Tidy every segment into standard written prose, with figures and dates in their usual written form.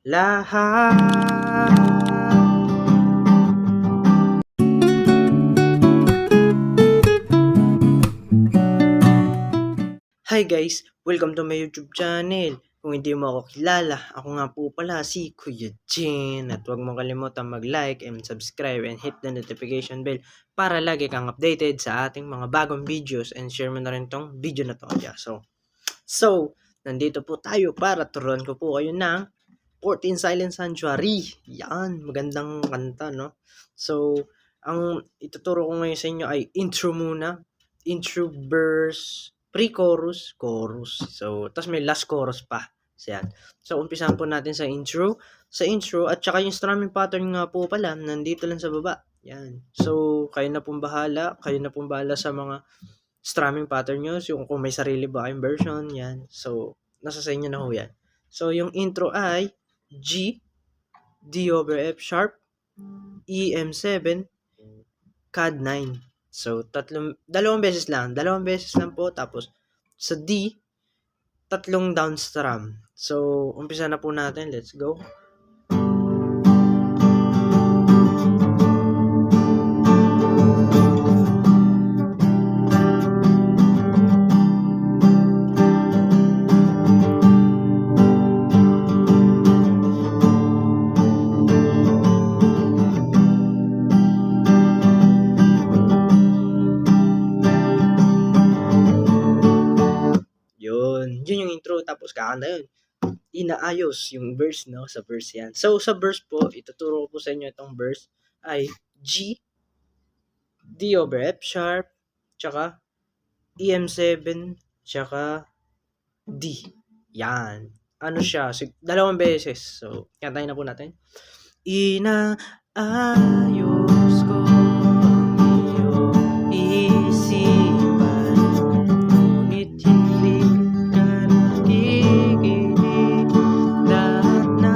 lahat. Hi guys! Welcome to my YouTube channel. Kung hindi mo ako kilala, ako nga po pala si Kuya Jin. At huwag mong kalimutan mag-like and subscribe and hit the notification bell para lagi kang updated sa ating mga bagong videos, and share mo na rin tong video na to. Yeah, so, nandito po tayo para turuan ko po kayo ng 14 Silent Sanctuary. Yan, magandang kanta, no? So, ang ituturo ko ngayon sa inyo ay intro muna. Intro, verse, pre-chorus, chorus. So, tas may last chorus pa. So, yan. So, umpisahan po natin sa intro. Sa intro, at saka yung strumming pattern nga po pala, nandito lang sa baba. Yan. So, kayo na pong bahala. Kayo na pong bahala sa mga strumming pattern nyo. So, kung may sarili ba kayong version, yan. So, nasa sa inyo na ho yan. So, yung intro ay G, D over F sharp, E M7, CAD 9. So, dalawang beses lang po. Tapos, sa D, tatlong down strum. So, umpisa na po natin. Let's go. Yun yung intro, tapos kakanta yun. Inaayos yung verse, no? Sa verse yan. So, sa verse po, ituturo ko po sa inyo itong verse ay G, D over F sharp, tsaka EM7, tsaka D. Yan. Ano siya? Dalawang beses. So, kantahin na po natin. Inaayos ko ang iyong isipan, ngunit hindi ka nakikinig. Lahat na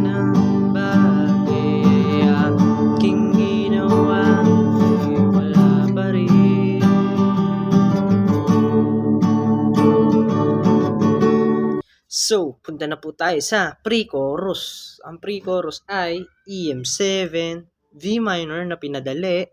ng bagay aking ginawa ay wala pa rin. So, punta na po tayo sa pre-chorus. Ang pre-chorus ay EM7, V minor na pinadali,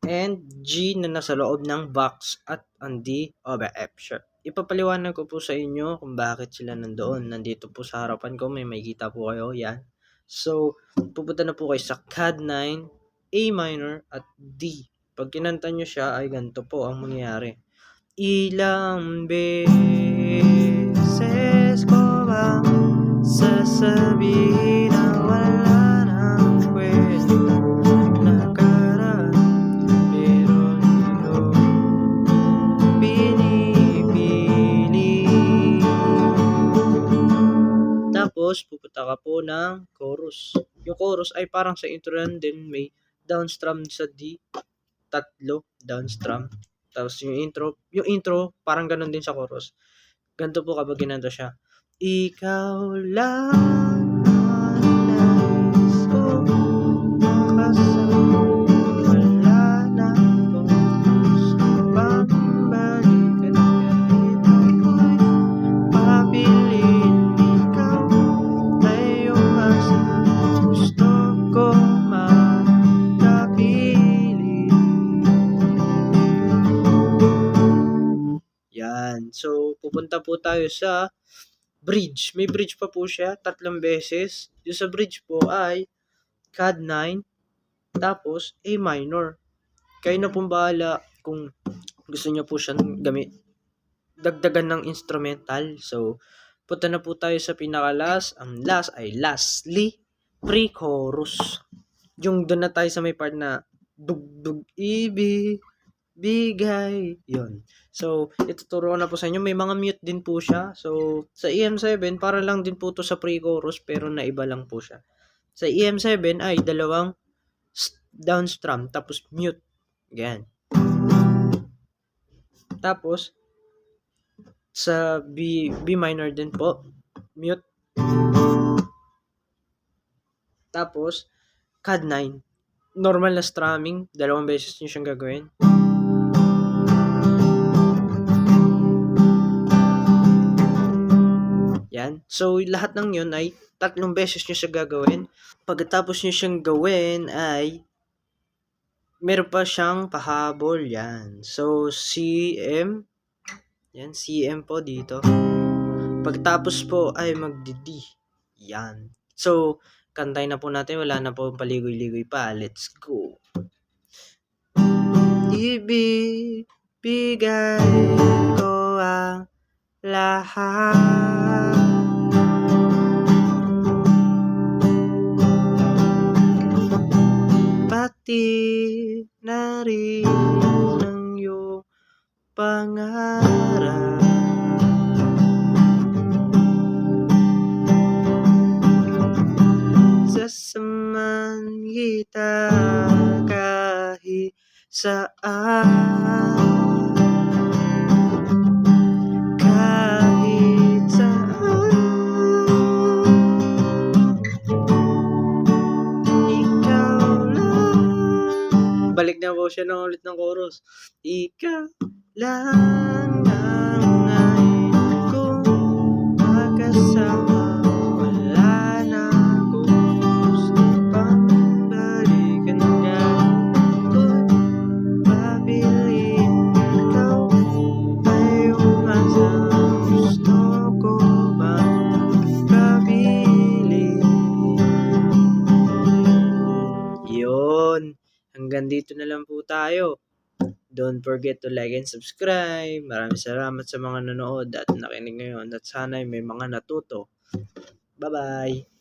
and G na nasa loob ng box, at ang D over F sharp. Ipapaliwanag ko po sa inyo kung bakit sila nandoon. Nandito po sa harapan ko, may makikita po kayo. Yan. So, pupunta na po kayo sa CAD 9, A minor, at D. Pag kinanta nyo siya, ay ganito po ang mangyayari. Ilang beses ko ba sasabihin na wala nang kwenta nakaraan, pero nito pinipili. Tapos pupunta ka po ng chorus. Yung chorus ay parang sa intro yan din, may down strum sa D, tatlo down strum. Tapos yung intro parang ganun din sa chorus. Ganito po kapag ginanto siya. Ikaw lang ang nais ko makasama, wala na akong gusto pang balikan, kahit ako'y papiliin, ikaw ay umasa, gusto ko makapili. Yan. So, pupunta po tayo sa bridge. May bridge pa po siya, 3 beses. Yung sa bridge po ay CAD 9, tapos A minor. Kayo na pong bahala kung gusto nyo po siyang dagdagan ng instrumental. So, punta na po tayo sa pinaka-last. Ang last ay lastly, pre-chorus. Yung doon na tayo sa may part na dugdug ibig bigay, yun. So, ituturo ko na po sa inyo. May mga mute din po siya. So, sa EM7, para lang din po to sa pre-chorus, pero naiba lang po siya. Sa EM7 ay dalawang down strum, tapos mute. Ganyan. Tapos, sa B minor din po, mute. Tapos, CAD 9. Normal na strumming, dalawang beses nyo siyang gagawin. Yan. So, lahat ng yun ay 3 beses nyo siya gagawin. Pagkatapos nyo siyang gawin ay meron pa siyang pahabol yan. So, CM. Yan, CM po dito. Pagkatapos po ay magdi-D. Yan. So, kantay na po natin. Wala na po paligoy-ligoy pa. Let's go. Ibibigay ko ang lahat. Pati na rin ang iyong pangarap. Sasamahan kita kahit saan. Kahit saan. Ikaw lang. Balik na po siya ng ulit ng chorus. Ikaw lang ang nais kong makasama. Wala na akong gusto pang balikan ka. Ako'y mabilin. Ikaw ay umasa. Gusto ko bang mabilin? Yun. Hanggang dito na lang po tayo. Don't forget to like and subscribe. Maraming salamat sa mga nanood at nakinig ngayon at sana'y may mga natuto. Bye-bye!